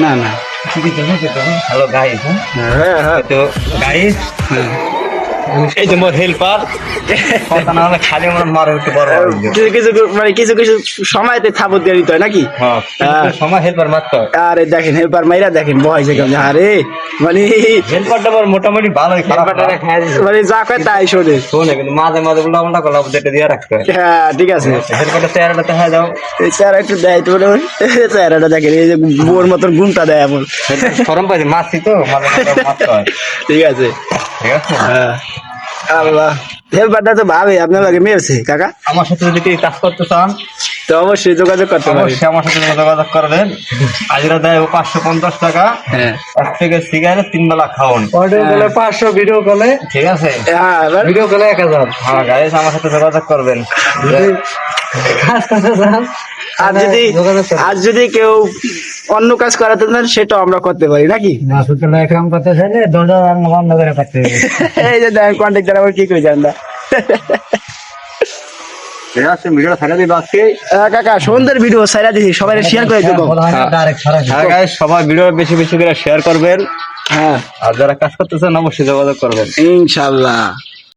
না না hello guys, হ্যাঁ তো গাইস এই যে মোর হেল্পার কথা না হলে খালি আমার মারে উঠতে বড় কিছু কিছু মানে কিছু কিছু সময়তে থাপড় দিয়ে দিতে হয় নাকি? হ্যাঁ সময় হেল্পার মারতে হয়। আরে দেখেন হেল্পার মাইরা দেখেন বয়সে কেমন আরে মানে হেল্পারটা আমার মোটামুটি ভালোই, খারাপ না। মানে যা কয় তাই শোনে। শোনে কিন্তু মাঝে মাঝে উল্টা পাল্টা করলে আপডেট দিয়ে রাখতে হয়। হ্যাঁ ঠিক আছে, হেল্পারটা চেহারাটা দেখা দাও। এই চেহারা একটু দেয় তো মনে হয় চেহারাটা দেখেন এই যে বোর মতন গুমটা দেয় এমন। সরম পাইছে, মারছি তো মাঝে মাঝে মারতে হয়। ঠিক আছে ঠিক আছে, হ্যাঁ আল্লাহ হেল্পারটা তো ভাবে আপনার আগে মেরেছে কাকা, আমার সাথে যদি কেউ কাজ করতে চান তো অবশ্যই যোগাযোগ করতে পারেন। অবশ্যই আমার সাথে যোগাযোগ করবেন। হাজিরা দেয় 550 টাকা, হ্যাঁ এক থেকে সিগারেট 3 বেলা খাওন। অডিও কলে 500, ভিডিও কলে ঠিক আছে, হ্যাঁ এবার ভিডিও কলে 1000। হ্যাঁ গাইস আমার সাথে যোগাযোগ করবেন। কাজ করতে চান যোগাযোগ করুন। আজ যদি কেউ অন্য কাজ করাতে চান সেটাও আমরা করতে পারি নাকি? হাসপাতালে কাম করতে চাইলে দরজা বন্ধ করে করতে হবে। এই যে দেখেন কন্ট্যাক্টার আবার কি করে জানলা। ঠিক আছে, ভিডিওটা থাকা দিই আজকে। কাকা সুন্দর ভিডিও সাইরা দিছি সবাই শেয়ার করে দেবো। হ্যাঁ গাইস সবাই ভিডিও বেশি বেশি করে শেয়ার করবেন, হ্যাঁ আর যারা কাজ করতেছেন অবশ্যই যোগাযোগ করবেন। ইনশাআল্লাহ।